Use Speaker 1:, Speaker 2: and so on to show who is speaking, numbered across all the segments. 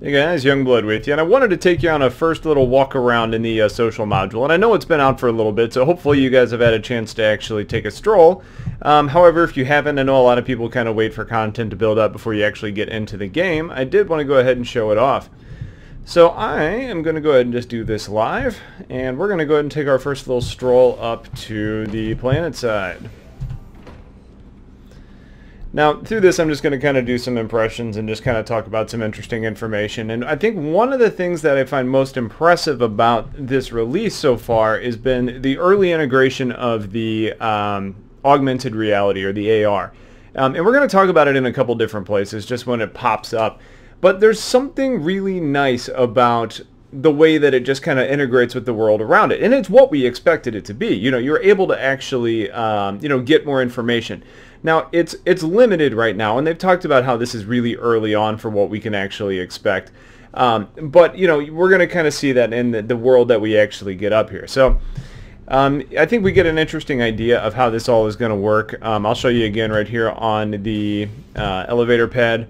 Speaker 1: Hey guys, Youngblood with you, and I wanted to take you on a first little walk around in the social module. And I know it's been out for a little bit, so hopefully you guys have had a chance to actually take a stroll. However, if you haven't, I know a lot of people kind of wait for content to build up before you actually get into the game. I did want to go ahead and show it off. So I am going to go ahead and just do this live, and we're going to go ahead and take our first little stroll up to the planet side. Now, through this, I'm just going to kind of do some impressions and just kind of talk about some interesting information. And I think one of the things that I find most impressive about this release so far has been the early integration of the augmented reality, or the AR. And we're going to talk about it in a couple different places, just when it pops up. But there's something really nice about the way that it just kind of integrates with the world around it. And it's what we expected it to be. You know, you're able to actually, get more information. Now, it's limited right now, and they've talked about how this is really early on for what we can actually expect. But, you know, we're going to kind of see that in the world that we actually get up here. So, I think we get an interesting idea of how this all is going to work. I'll show you again right here on the elevator pad.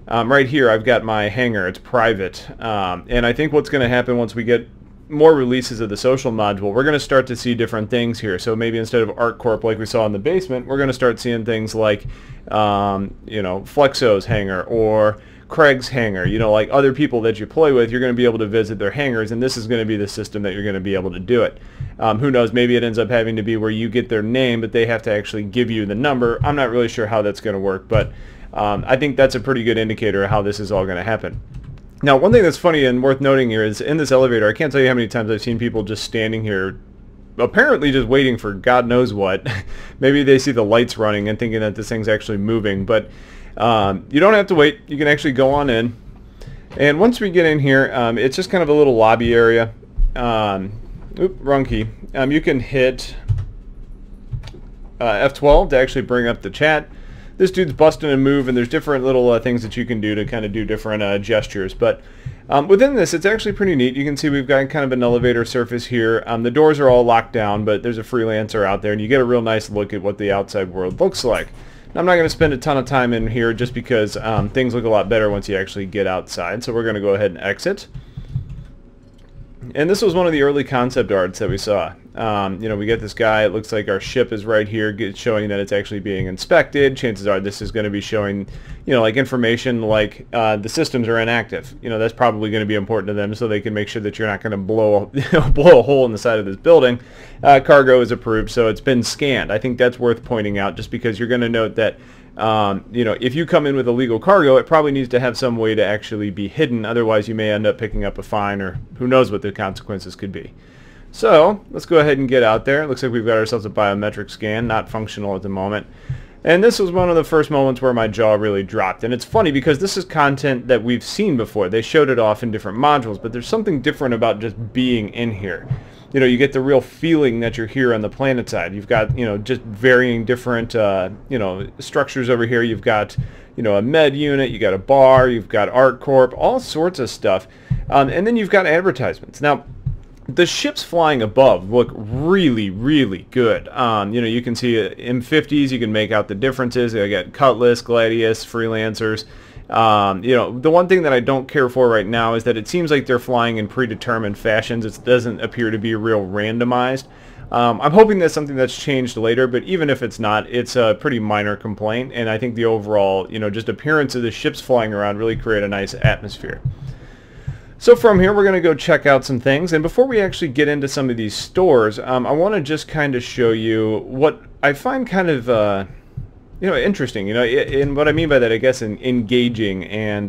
Speaker 1: Right here, I've got my hangar. It's private. And I think what's going to happen once we get more releases of the social module, we're going to start to see different things here. So maybe instead of Corp like we saw in the basement, we're going to start seeing things like, Flexo's hangar or Craig's hangar. You know, like other people that you play with, you're going to be able to visit their hangars, and this is going to be the system that you're going to be able to do it. Who knows, maybe it ends up having to be where you get their name, but they have to actually give you the number. I'm not really sure how that's going to work, but I think that's a pretty good indicator of how this is all going to happen. Now, one thing that's funny and worth noting here is in this elevator, I can't tell you how many times I've seen people just standing here, apparently just waiting for God knows what. Maybe they see the lights running and thinking that this thing's actually moving, but you don't have to wait. You can actually go on in. And once we get in here, it's just kind of a little lobby area. Wrong key. You can hit F12 to actually bring up the chat. This dude's busting a move, and there's different little things that you can do to kind of do different gestures. But within this, it's actually pretty neat. You can see we've got kind of an elevator surface here. The doors are all locked down, but there's a freelancer out there, and you get a real nice look at what the outside world looks like. Now, I'm not going to spend a ton of time in here just because things look a lot better once you actually get outside. So we're going to go ahead and exit. And this was one of the early concept arts that we saw. We get this guy. It looks like our ship is right here, showing that it's actually being inspected. Chances are this is going to be showing, like information like the systems are inactive. That's probably going to be important to them, so they can make sure that you're not going to blow a hole in the side of this building. Cargo is approved, so it's been scanned. I think that's worth pointing out, just because you're going to note that if you come in with illegal cargo, it probably needs to have some way to actually be hidden. Otherwise, you may end up picking up a fine, or who knows what the consequences could be. So let's go ahead and get out there. It looks like we've got ourselves a biometric scan, not functional at the moment. And this was one of the first moments where my jaw really dropped. And it's funny because this is content that we've seen before. They showed it off in different modules, but there's something different about just being in here. You get the real feeling that you're here on the planet side. You've got, just varying different, structures over here. You've got, a med unit, you got a bar, you've got Corp, all sorts of stuff. And then you've got advertisements. Now, the ships flying above look really, really good. You can see M50s. You can make out the differences. They got Cutlass, Gladius, Freelancers. The one thing that I don't care for right now is that it seems like they're flying in predetermined fashions. It doesn't appear to be real randomized. I'm hoping that's something that's changed later, but even if it's not, it's a pretty minor complaint. And I think the overall, just appearance of the ships flying around really create a nice atmosphere. So from here, we're going to go check out some things. And before we actually get into some of these stores, I want to just kind of show you what I find kind of, interesting. And what I mean by that, I guess, engaging and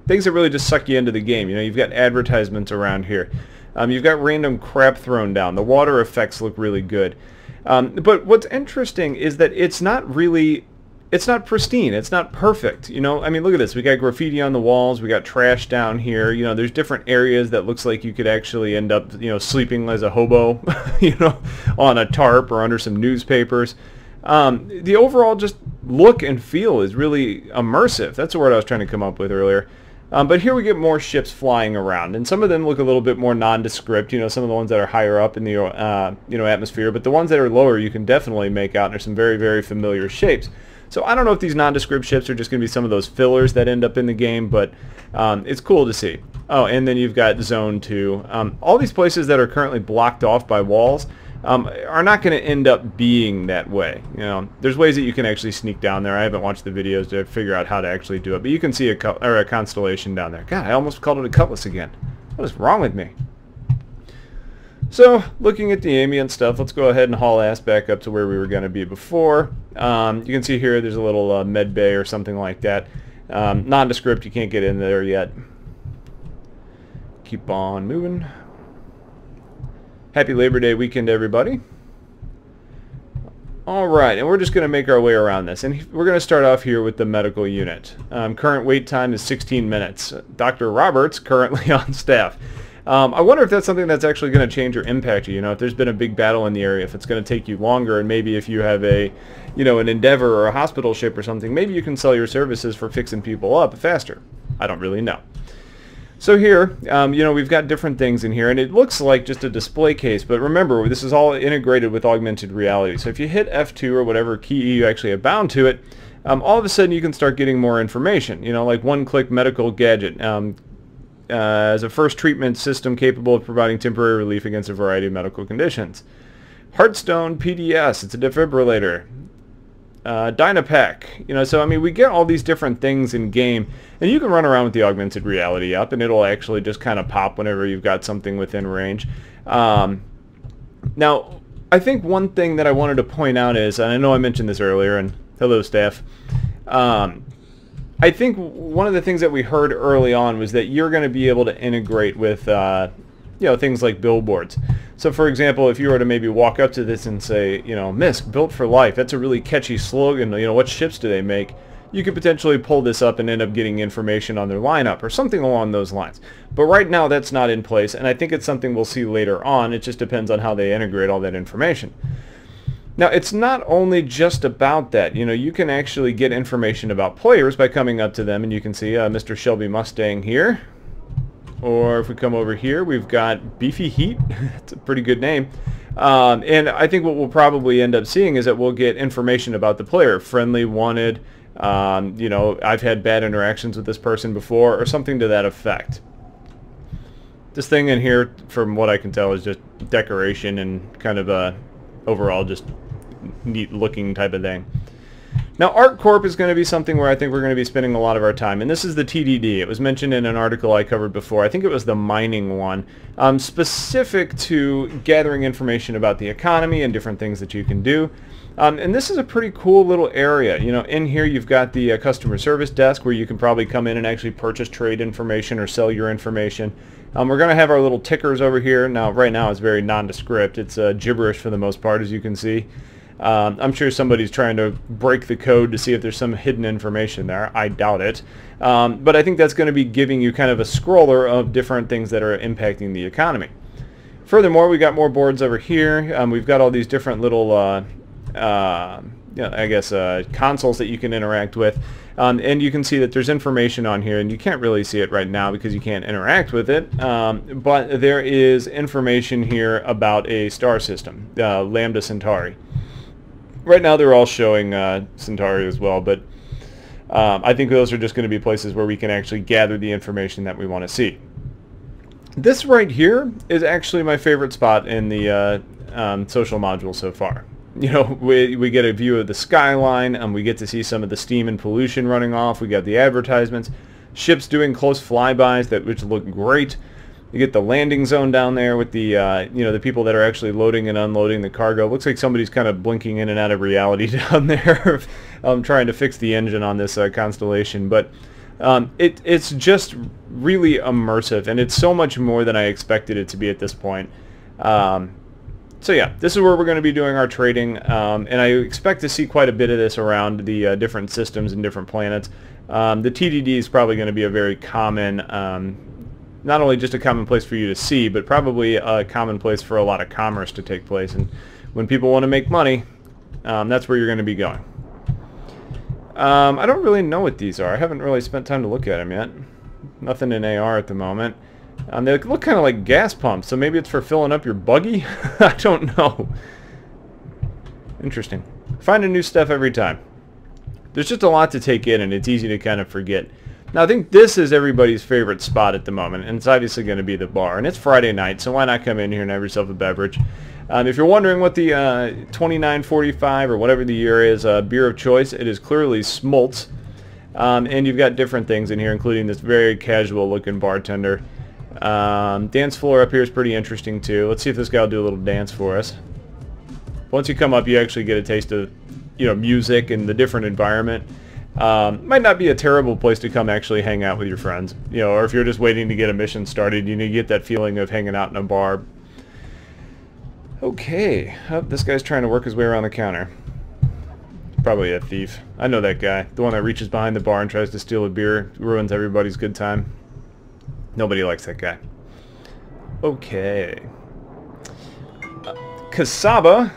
Speaker 1: things that really just suck you into the game. You've got advertisements around here. You've got random crap thrown down. The water effects look really good. But what's interesting is that it's not pristine. It's not perfect. I mean, look at this. We got graffiti on the walls. We got trash down here. There's different areas that looks like you could actually end up, sleeping as a hobo, on a tarp or under some newspapers. The overall just look and feel is really immersive. That's the word I was trying to come up with earlier. But here we get more ships flying around, and some of them look a little bit more nondescript, some of the ones that are higher up in the atmosphere, but the ones that are lower you can definitely make out, and there's some very, very familiar shapes. So I don't know if these nondescript ships are just going to be some of those fillers that end up in the game, but it's cool to see. Oh, and then you've got Zone 2. All these places that are currently blocked off by walls are not going to end up being that way. There's ways that you can actually sneak down there. I haven't watched the videos to figure out how to actually do it, but you can see a constellation down there. God, I almost called it a cutlass again. What is wrong with me? So, looking at the ambient stuff, let's go ahead and haul ass back up to where we were going to be before. You can see here there's a little med bay or something like that. Nondescript, you can't get in there yet. Keep on moving. Happy Labor Day weekend, everybody. Alright, and we're just going to make our way around this. And we're going to start off here with the medical unit. Current wait time is 16 minutes. Dr. Roberts currently on staff. I wonder if that's something that's actually going to change or impact you. If there's been a big battle in the area, if it's going to take you longer, and maybe if you have an Endeavor or a hospital ship or something, maybe you can sell your services for fixing people up faster. I don't really know. So here, we've got different things in here, and it looks like just a display case, but remember, this is all integrated with augmented reality. So if you hit F2 or whatever key you actually have bound to it, all of a sudden you can start getting more information, like one-click medical gadget. As a first treatment system capable of providing temporary relief against a variety of medical conditions. Heartstone PDS, it's a defibrillator. Dynapack, so I mean we get all these different things in game, and you can run around with the augmented reality up and it'll actually just kind of pop whenever you've got something within range. Now I think one thing that I wanted to point out is, and I know I mentioned this earlier, and hello staff, I think one of the things that we heard early on was that you're going to be able to integrate with things like billboards. So for example, if you were to maybe walk up to this and say, MISC, built for life, that's a really catchy slogan, what ships do they make? You could potentially pull this up and end up getting information on their lineup or something along those lines. But right now that's not in place, and I think it's something we'll see later on. It just depends on how they integrate all that information. Now, it's not only just about that. You can actually get information about players by coming up to them, and you can see Mr. Shelby Mustang here. Or if we come over here, we've got Beefy Heat. That's a pretty good name. And I think what we'll probably end up seeing is that we'll get information about the player. Friendly, wanted, I've had bad interactions with this person before, or something to that effect. This thing in here, from what I can tell, is just decoration and kind of a overall just neat looking type of thing. Now Corp is going to be something where I think we're going to be spending a lot of our time, and this is the TDD. It was mentioned in an article I covered before. I think it was the mining one, specific to gathering information about the economy and different things that you can do. And this is a pretty cool little area. In here you've got the customer service desk where you can probably come in and actually purchase trade information or sell your information. We're going to have our little tickers over here. Now, right now it's very nondescript. It's gibberish for the most part, as you can see. I'm sure somebody's trying to break the code to see if there's some hidden information there. I doubt it. But I think that's going to be giving you kind of a scroller of different things that are impacting the economy. Furthermore, we got more boards over here. We've got all these different little consoles that you can interact with. And you can see that there's information on here, and you can't really see it right now because you can't interact with it. But there is information here about a star system, Lambda Centauri. Right now they're all showing Centauri as well, but I think those are just going to be places where we can actually gather the information that we want to see. This right here is actually my favorite spot in the social module so far. We get a view of the skyline, and we get to see some of the steam and pollution running off. We got the advertisements, ships doing close flybys which look great. You get the landing zone down there with the the people that are actually loading and unloading the cargo. Looks like somebody's kind of blinking in and out of reality down there, trying to fix the engine on this constellation. But it's just really immersive, and it's so much more than I expected it to be at this point. So yeah, this is where we're going to be doing our trading, and I expect to see quite a bit of this around the different systems and different planets. The TDD is probably going to be a very common, not only just a common place for you to see, but probably a common place for a lot of commerce to take place. And when people want to make money, that's where you're going to be going. I don't really know what these are. I haven't really spent time to look at them yet. Nothing in AR at the moment. They look kind of like gas pumps, so maybe it's for filling up your buggy? I don't know. Interesting. Finding new stuff every time. There's just a lot to take in, and it's easy to kind of forget. Now, I think this is everybody's favorite spot at the moment, and it's obviously going to be the bar. And it's Friday night, so why not come in here and have yourself a beverage? If you're wondering what the 2945 or whatever the year is, beer of choice, it is clearly Smoltz. And you've got different things in here, including this very casual-looking bartender. Dance floor up here is pretty interesting, too. Let's see if this guy will do a little dance for us. Once you come up, you actually get a taste of, you know, music and the different environment. Might not be a terrible place to come actually hang out with your friends, you know, or if you're just waiting to get a mission started, you know, you get that feeling of hanging out in a bar. Okay, oh, this guy's trying to work his way around the counter. Probably a thief. I know that guy, the one that reaches behind the bar and tries to steal a beer, ruins everybody's good time. Nobody likes that guy. Okay. Kasaba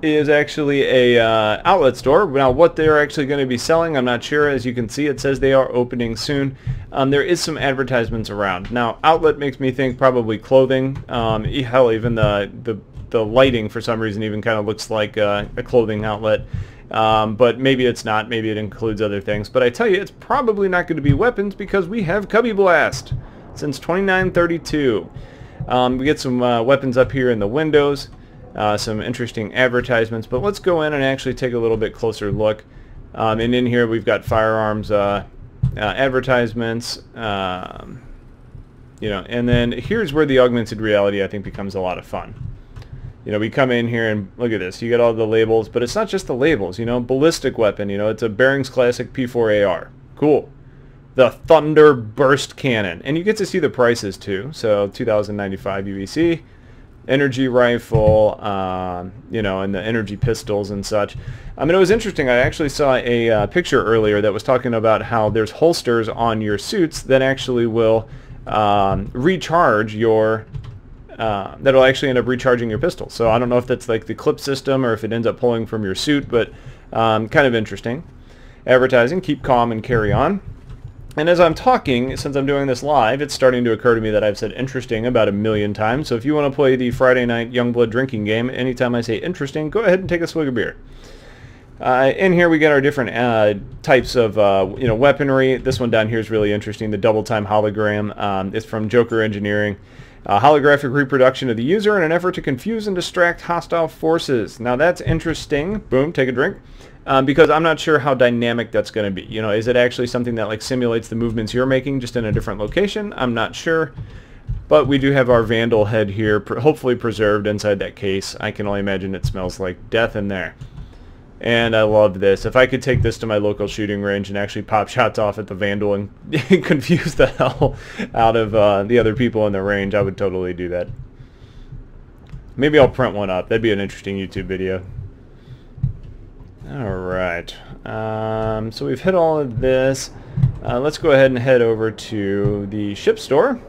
Speaker 1: is actually a outlet store. Now, what they're actually going to be selling, I'm not sure. As you can see, it says they are opening soon. There is some advertisements around. Now, outlet makes me think probably clothing. Hell, even the lighting for some reason even kind of looks like a clothing outlet. But maybe it's not. Maybe it includes other things. But I tell you, it's probably not going to be weapons because we have Cubby Blast since 2932. We get some weapons up here in the windows. Some interesting advertisements, but let's go in and actually take a little bit closer look. And in here we've got firearms advertisements, you know, and then here's where the augmented reality I think becomes a lot of fun. You know, we come in here and look at this. You get all the labels, but it's not just the labels. You know, ballistic weapon. You know, it's a Bearings Classic P4 AR. Cool. The Thunder Burst Cannon, and you get to see the prices too. So 2,095 UEC. Energy rifle, you know, and the energy pistols and such. I mean, it was interesting. I actually saw a picture earlier that was talking about how there's holsters on your suits that actually will recharge your, that'll actually end up recharging your pistol. So I don't know if that's like the clip system or if it ends up pulling from your suit, but kind of interesting. Advertising, keep calm and carry on. And as I'm talking, since I'm doing this live, it's starting to occur to me that I've said interesting about 1,000,000 times. So if you want to play the Friday night Youngblood drinking game, anytime I say interesting, go ahead and take a swig of beer. In here we get our different types of you know, weaponry. This one down here is really interesting, the double time hologram. It's from Joker Engineering. Holographic reproduction of the user in an effort to confuse and distract hostile forces. Now that's interesting. Boom, take a drink. Because I'm not sure how dynamic that's going to be. You know, is it actually something that like simulates the movements you're making just in a different location? I'm not sure. But we do have our Vandal head here, hopefully preserved inside that case. I can only imagine it smells like death in there. And I love this. If I could take this to my local shooting range and actually pop shots off at the Vandal and confuse the hell out of the other people in the range, I would totally do that. Maybe I'll print one up. That'd be an interesting YouTube video. Alright, so we've hit all of this. Let's go ahead and head over to the ship store.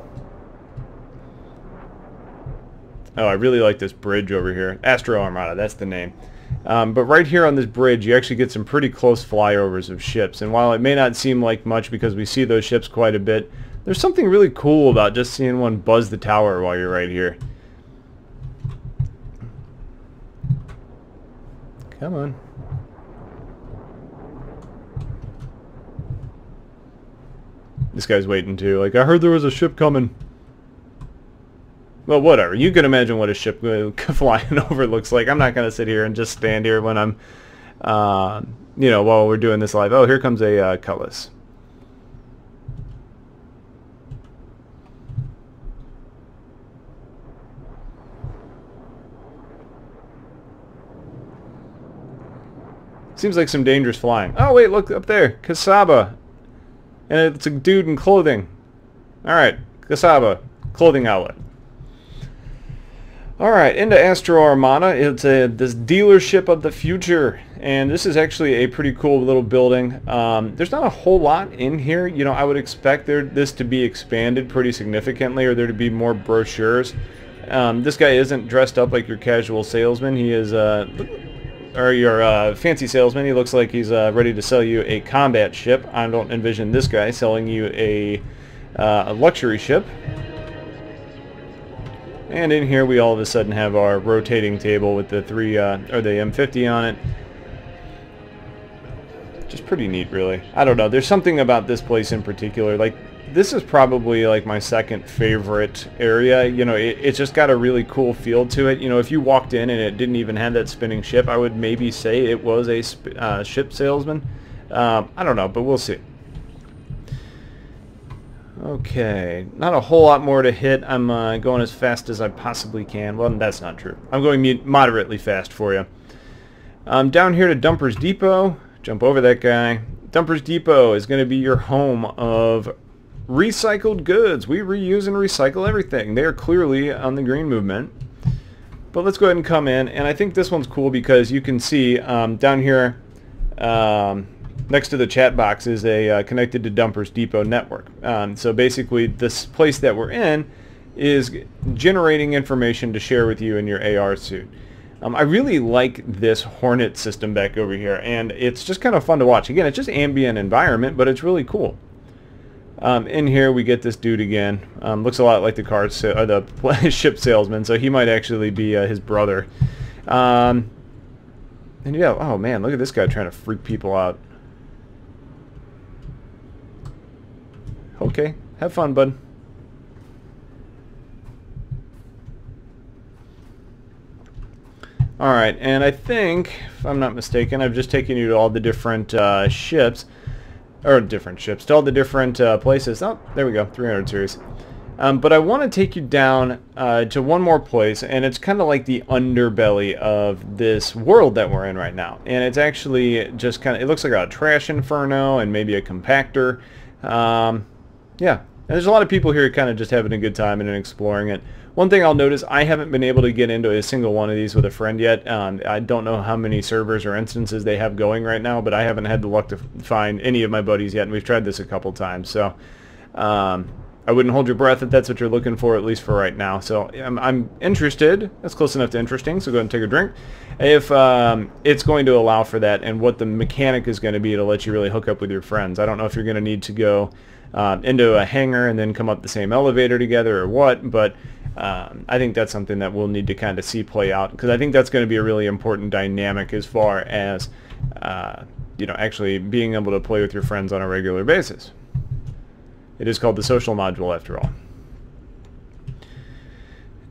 Speaker 1: Oh, I really like this bridge over here. Astro Armada, that's the name. But right here on this bridge, you actually get some pretty close flyovers of ships. And while it may not seem like much because we see those ships quite a bit, there's something really cool about just seeing one buzz the tower while you're right here. Come on. This guy's waiting too. Like, I heard there was a ship coming. Well, whatever. You can imagine what a ship flying over looks like. I'm not going to sit here and just stand here when I'm, you know, while we're doing this live. Oh, here comes a Cutlass. Seems like some dangerous flying. Oh, wait, look up there. Kasaba. And it's a dude in clothing. Alright, Kasaba, clothing outlet. Alright, into Astro Armada. It's this dealership of the future. And this is actually a pretty cool little building. There's not a whole lot in here. You know, I would expect this to be expanded pretty significantly, or there to be more brochures. This guy isn't dressed up like your casual salesman. He is... or your fancy salesman. He looks like he's ready to sell you a combat ship. I don't envision this guy selling you a a luxury ship. And in here we all of a sudden have our rotating table with the the M50 on it. Just pretty neat, really. I don't know, there's something about this place in particular. Like, this is probably like my second favorite area. You know, it's just got a really cool feel to it. You know, if you walked in and it didn't even have that spinning ship, I would maybe say it was a ship salesman. I don't know, but we'll see. Okay, not a whole lot more to hit. I'm going as fast as I possibly can. Well, that's not true. I'm going moderately fast for you. Down here to Dumper's Depot. Jump over that guy. Dumper's Depot is going to be your home of recycled goods. We reuse and recycle everything. They are clearly on the green movement. But let's go ahead and come in. And I think this one's cool because you can see down here next to the chat box is a connected to Dumper's Depot network. So basically this place that we're in is generating information to share with you in your AR suit. I really like this Hornet system back over here, and it's just kind of fun to watch. Again, it's just ambient environment, but it's really cool. In here we get this dude again. Looks a lot like the ship salesman, so he might actually be his brother. And yeah, oh man, look at this guy trying to freak people out. Okay, have fun, bud. Alright, and I think, if I'm not mistaken, I've just taken you to all the different ships, to all the different places. Oh, there we go, 300 series. But I want to take you down to one more place, and it's kind of like the underbelly of this world that we're in right now. And it's actually just kind of, it looks like a trash inferno and maybe a compactor. Yeah, and there's a lot of people here kind of just having a good time and exploring it. One thing I'll notice, I haven't been able to get into a single one of these with a friend yet. I don't know how many servers or instances they have going right now, but I haven't had the luck to find any of my buddies yet, and we've tried this a couple times. So I wouldn't hold your breath if that's what you're looking for, at least for right now. So I'm interested. That's close enough to interesting, so go ahead and take a drink. If it's going to allow for that, and what the mechanic is going to be to let you really hook up with your friends. I don't know if you're going to need to go into a hangar and then come up the same elevator together or what, but I think that's something that we'll need to kind of see play out, because I think that's going to be a really important dynamic as far as you know, actually being able to play with your friends on a regular basis. It is called the social module after all.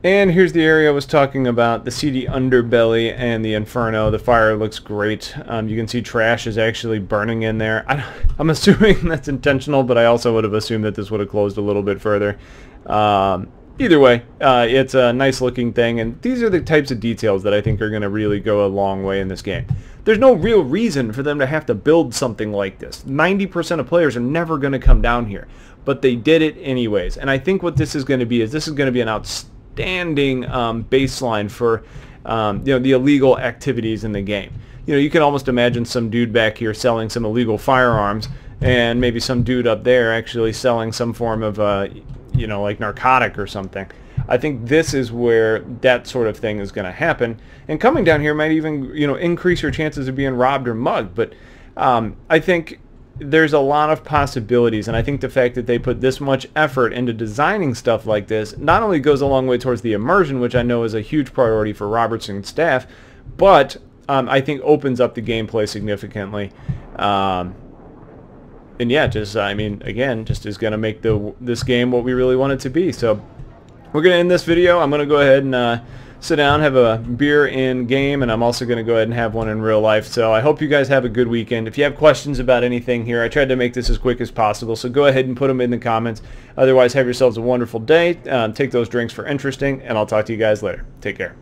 Speaker 1: And here's the area I was talking about, the seedy underbelly and the inferno. The fire looks great. You can see trash is actually burning in there. I'm assuming that's intentional, but I also would have assumed that this would have closed a little bit further. Either way, it's a nice looking thing, and these are the types of details that I think are going to really go a long way in this game. There's no real reason for them to have to build something like this. 90% of players are never going to come down here, but they did it anyways. And I think what this is going to be is this is going to be an outstanding baseline for you know, the illegal activities in the game. You know, you can almost imagine some dude back here selling some illegal firearms, and maybe some dude up there actually selling some form of you know, like narcotic or something. I think this is where that sort of thing is going to happen, and coming down here might even, you know, increase your chances of being robbed or mugged. But I think there's a lot of possibilities, and I think the fact that they put this much effort into designing stuff like this not only goes a long way towards the immersion, which I know is a huge priority for Robertson's staff, but I think opens up the gameplay significantly. And yeah, just, I mean, again, just is going to make this game what we really want it to be. So we're going to end this video. I'm going to go ahead and sit down, have a beer in game, and I'm also going to go ahead and have one in real life. So I hope you guys have a good weekend. If you have questions about anything here, I tried to make this as quick as possible, so go ahead and put them in the comments. Otherwise, have yourselves a wonderful day. Take those drinks for interesting, and I'll talk to you guys later. Take care.